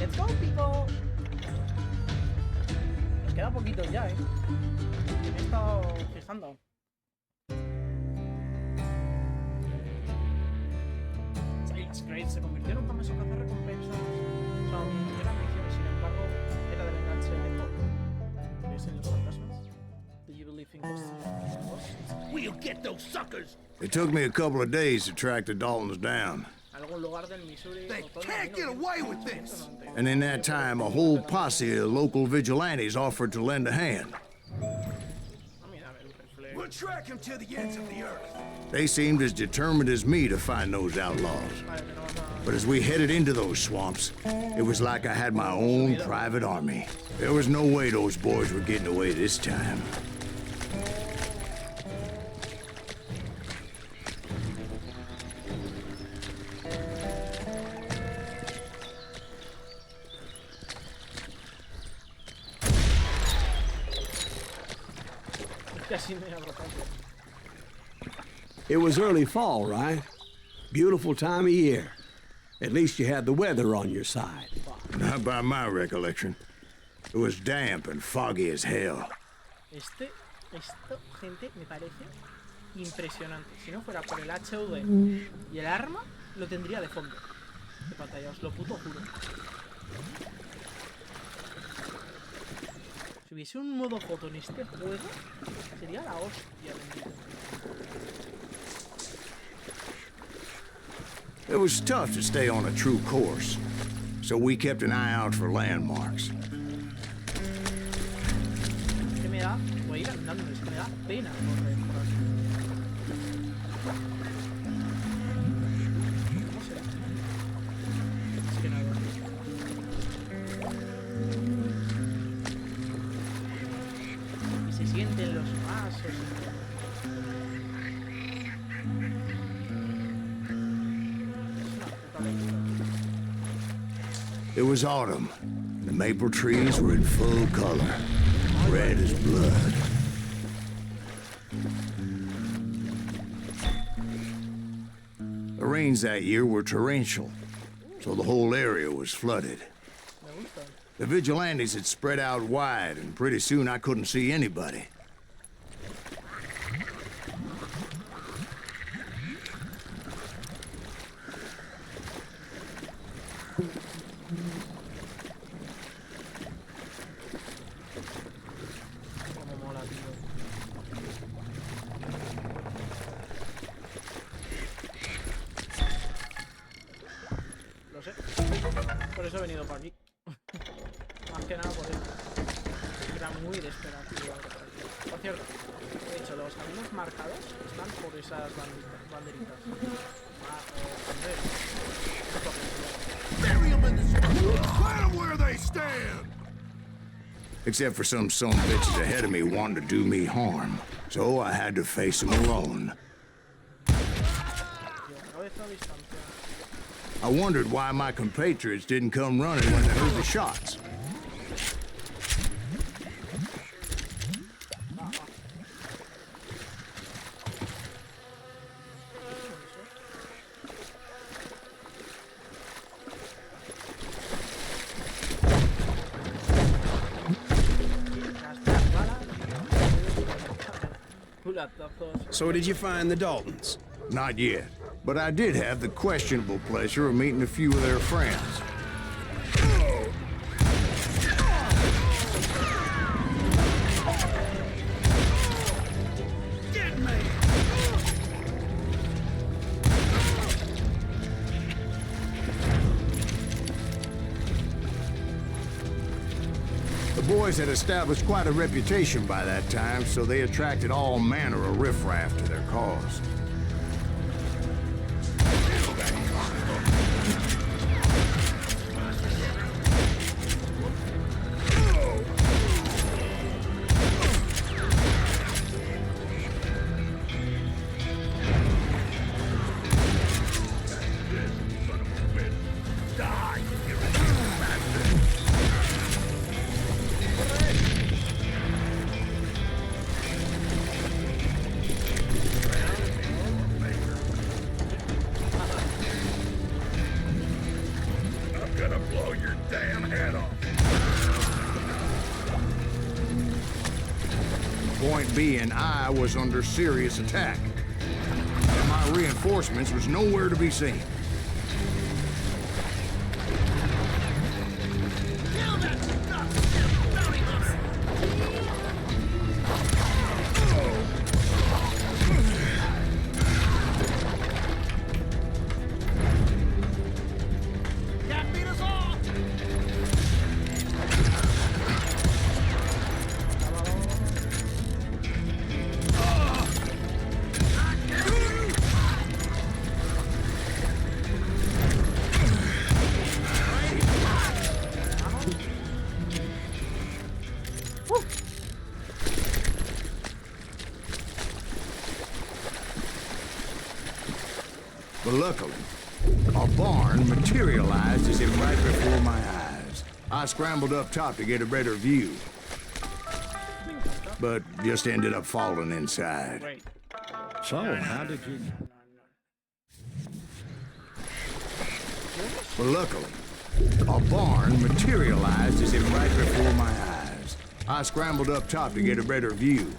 ¡Let's go, people! Nos queda poquito ya, ¿eh? Me he estado fijando. Science Grade se convirtió en un famoso cazarrecompensas. Son gran misión y sin embargo era del enganche de Paul. ¿Crees en los fantasmas? Do you believe in ghosts? We'll get those suckers! It took me a couple of days to track the Daltons down. Algún lugar del Missouri. They can't get away with this! And in that time, a whole posse of local vigilantes offered to lend a hand. We'll track him to the ends of the earth. They seemed as determined as me to find those outlaws. But as we headed into those swamps, it was like I had my own private army. There was no way those boys were getting away this time. It was early fall, right? Beautiful time of year. At least you had the weather on your side. Not by my recollection. It was damp and foggy as hell. Esto, gente, me parece impresionante. Si no fuera por el HUD y el arma, lo tendría de fondo de pantalla, os lo puto juro. Si hubiese un modo foto en este juego, sería la hostia, bendito. It was tough to stay on a true course, so we kept an eye out for landmarks. ¿Qué me da? Voy a ir andando, es que me da pena correr por aquí. No sé. Es que nada. Y se sienten los pasos. It was autumn. The maple trees were in full color, red as blood. The rains that year were torrential, so the whole area was flooded. The vigilantes had spread out wide, and pretty soon I couldn't see anybody. Por eso he venido para aquí. Más que nada por eso. Era muy desesperativo algo por aquí. Por cierto, de hecho, los caminos marcados están por esas banderitas. Bury them in the swamp! Plant them where they stand! Except for some son of bitches ahead of me wanting to do me harm. So I had to face them alone. I wondered why my compatriots didn't come running when they heard the shots. So did you find the Daltons? Not yet, but I did have the questionable pleasure of meeting a few of their friends. Get me! The boys had established quite a reputation by that time, so they attracted all manner of riffraff to their cause. gonna blow your damn head off. Point being, I was under serious attack. And my reinforcements was nowhere to be seen. But luckily, a barn materialized as if right before my eyes. I scrambled up top to get a better view, but just ended up falling inside. Wait. So, how did you... But luckily, a barn materialized as if right before my eyes. I scrambled up top to get a better view,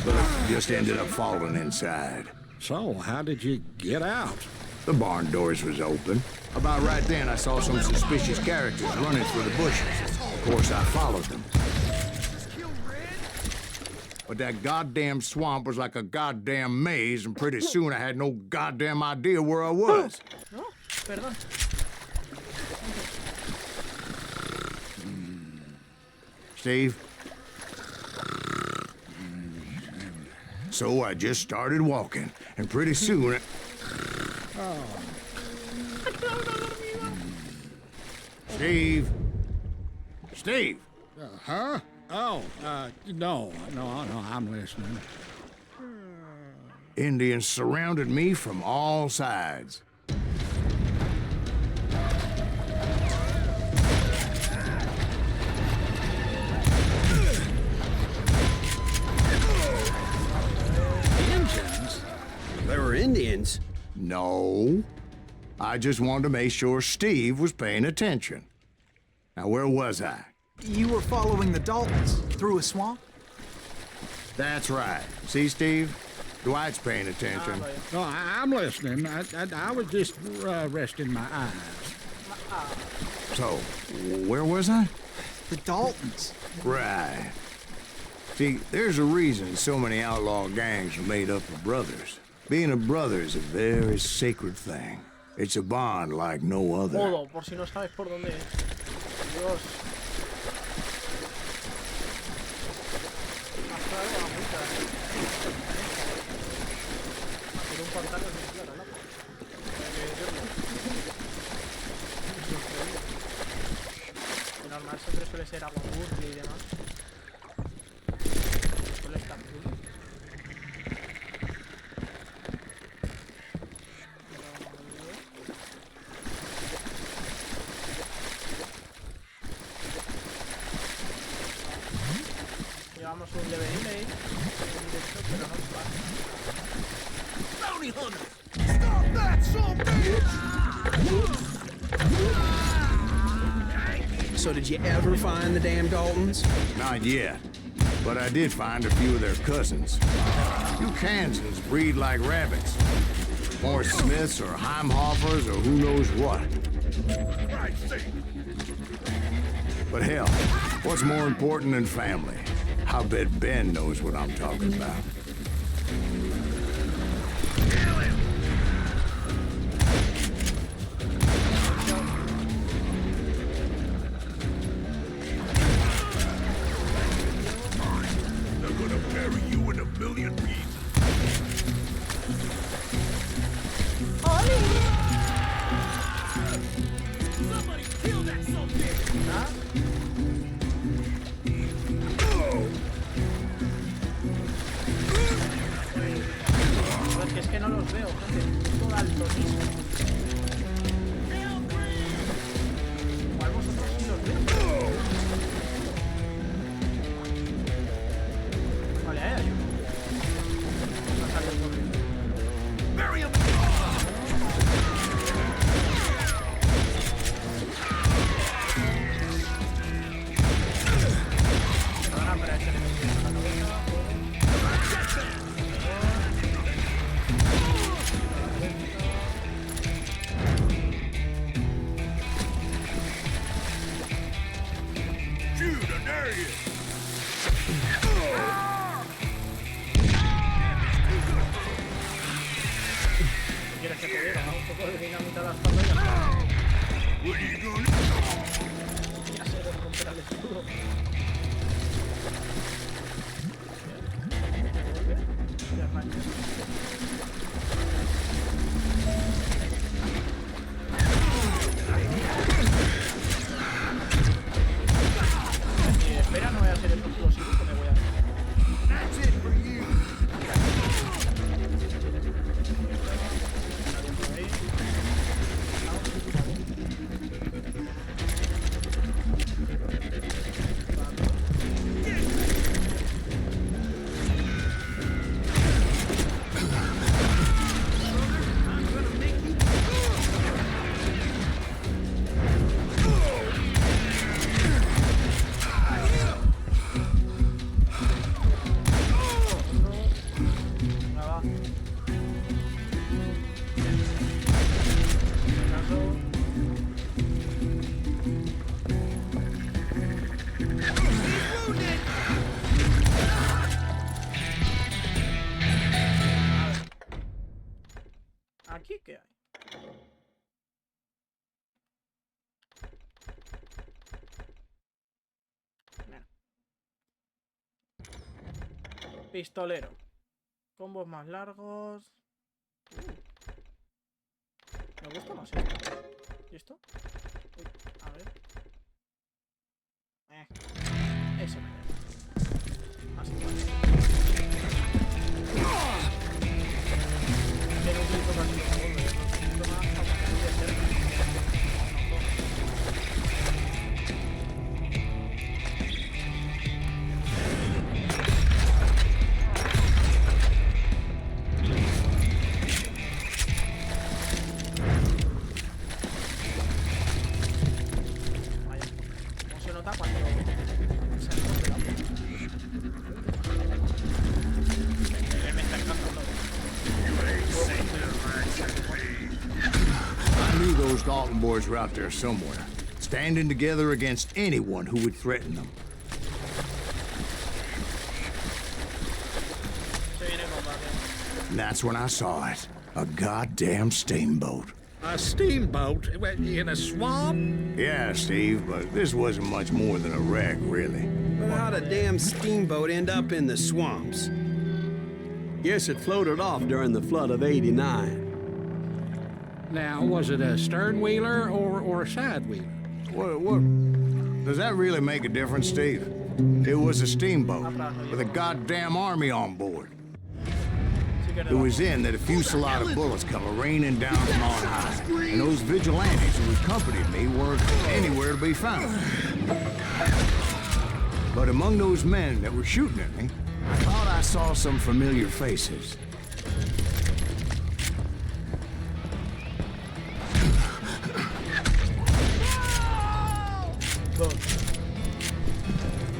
but just ended up falling inside. So, how did you get out? The barn doors was open. About right then, I saw some suspicious characters running through the bushes. Of course, I followed them. But that goddamn swamp was like a goddamn maze, and pretty soon I had no goddamn idea where I was. No, perdón. Steve? So I just started walking, and pretty soon... Steve? Steve? Huh? Oh, no, I'm listening. Indians surrounded me from all sides. Indians? There were Indians. No. I just wanted to make sure Steve was paying attention. Now, where was I? You were following the Daltons through a swamp? That's right. See, Steve? Dwight's paying attention. No, I'm listening. I was just resting my eyes. So, where was I? The Daltons. Right. See, there's a reason so many outlaw gangs are made up of brothers. Being a brother is a very sacred thing. It's a bond like no other. Modo, por si no sabes por dónde es. Dios. Hasta algo a multa, Hacer un pantano es muy claro, ¿no? Lo normal siempre suele ser agua dulce y demás. Suele estar dulce. Llevamos un level ahí, directo, pero no pasa. Bounty hunter! Stop that, son bitch! So did you ever find the damn Daltons? Not yet. But I did find a few of their cousins. You Kansans breed like rabbits. Or Smiths or Heimhoffers or who knows what. Right, see. But hell, what's more important than family? I bet Ben knows what I'm talking about. They're gonna bury you in a million pieces. Somebody kill that son bitch! ¿Ah? Pues es que no los veo, gente. Es todo altonísimo. Igual vosotros sí los veo. Vale, ahí hay uno. Va a salir corriendo. Bury him! quieres que te diga? Un poco de dinamita a la espalda y ya está. Ya sé de romper el escudo. Y arranca. Espera, no voy a hacer el explosivo que me voy a hacer. ¿Aquí qué hay? Mira. Pistolero. Combos más largos. Me gusta más esto. ¿Y esto? Uy, a ver. Eso me da. Así que no utilizo casi un golpe, no utilizo más aunque de cerca. Vaya, ¿cómo se nota cuando se rompe la puerta? Me está encantando. I knew those Dalton boys were out there somewhere, standing together against anyone who would threaten them. And that's when I saw it. A goddamn steamboat. A steamboat in a swamp? Yeah, Steve, but this wasn't much more than a wreck, really. But how'd a damn steamboat end up in the swamps? Guess it floated off during the flood of '89. Now, was it a stern wheeler or a side wheeler? What? Does that really make a difference, Steve? It was a steamboat with a goddamn army on board. It was in that a fusillade of bullets come raining down from on high, and those vigilantes who accompanied me weren't anywhere to be found. But among those men that were shooting at me, I thought I saw some familiar faces.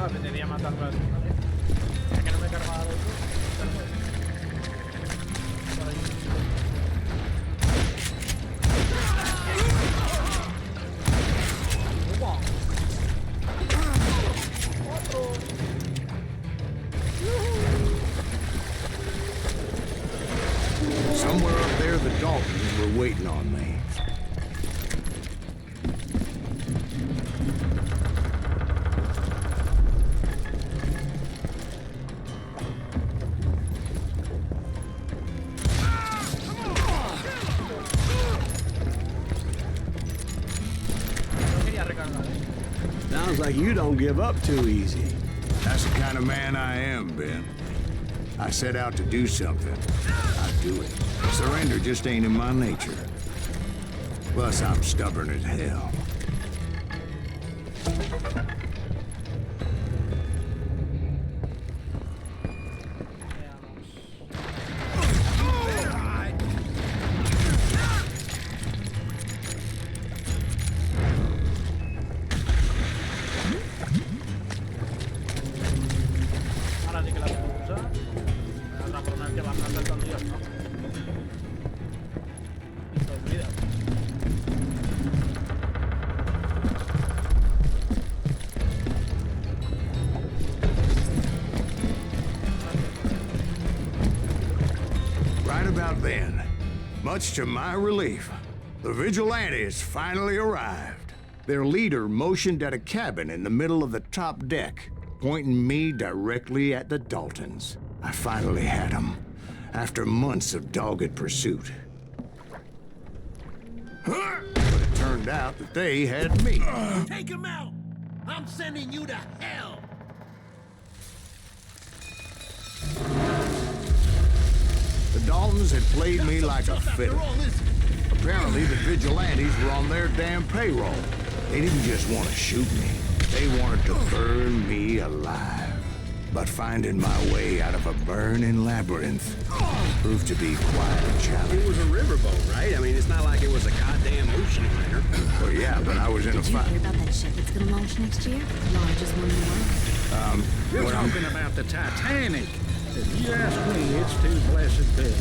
Pretendía matarlo así, ¿vale? Ya que no me he cargado los dos. Por ahí. Otro. Somewhere up there, the Daltons were waiting on me. Sounds like you don't give up too easy. That's the kind of man I am, Ben. I set out to do something. I do it. Surrender just ain't in my nature. Plus, I'm stubborn as hell. Ahora sí que la puedo usar. Me da otra forma que va a estar saltando y ya está. Y se olvida. Much to my relief, the vigilantes finally arrived. Their leader motioned at a cabin in the middle of the top deck, pointing me directly at the Daltons. I finally had them, after months of dogged pursuit. But it turned out that they had me. Take him out! I'm sending you to hell! The Daltons had played me like a fiddle. Apparently, the vigilantes were on their damn payroll. They didn't just want to shoot me. They wanted to burn me alive. But finding my way out of a burning labyrinth proved to be quite a challenge. It was a riverboat, right? I mean, it's not like it was a goddamn ocean liner. Well, yeah, but I was in a Did you fight. hear about that ship that's gonna launch next year? Largest one in the world. You're Well, talking about the Titanic. If you ask me, it's too blessed big.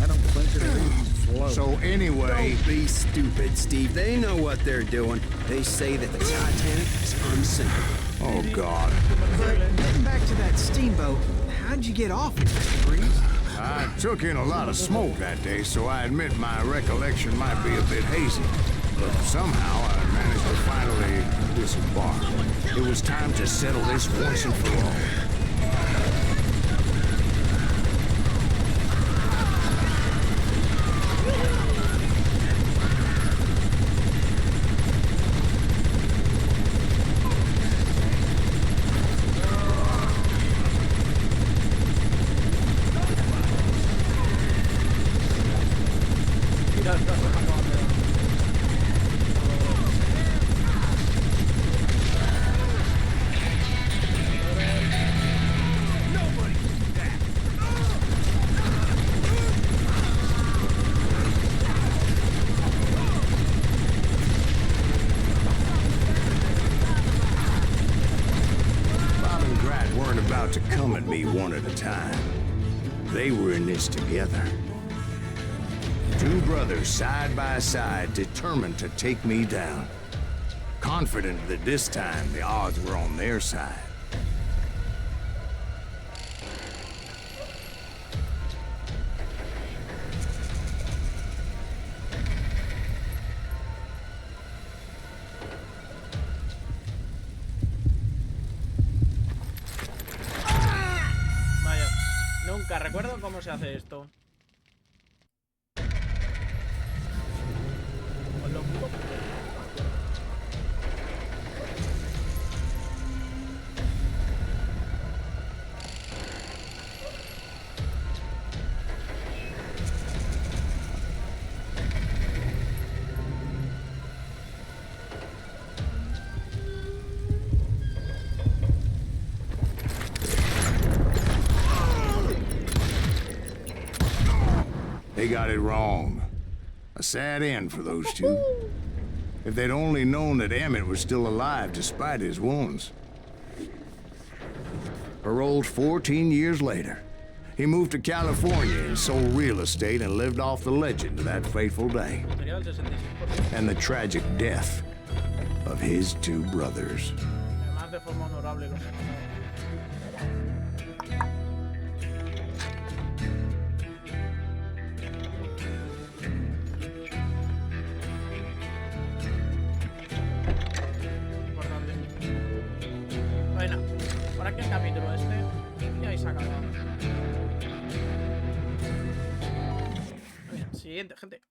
I don't think it'll even float. So anyway, Don't be stupid, Steve. They know what they're doing. They say that the Titanic is unsinkable. oh God, But getting back to that steamboat, how'd you get off it, Mr. Breeze? I took in a lot of smoke that day, so I admit my recollection might be a bit hazy. But somehow I managed to finally disembark. It was time to settle this once and for all. Mira, está sacando bandera. Bob and Grat weren't about to come at me one at a time. They were in this together. Two brothers side by side, determined to take me down. Confident that this time the odds were on their side. Vaya, nunca recuerdo cómo se hace esto. Con los pocos. They got it wrong. A sad end for those two. If they'd only known that Emmett was still alive despite his wounds. Paroled 14 years later, he moved to California and sold real estate and lived off the legend of that fateful day Sería el 65%. and the tragic death of his two brothers. Además de forma honorable los he matado. Importante. Bueno, por aquí el capítulo este y ahí se acaba. Venga, siguiente, gente.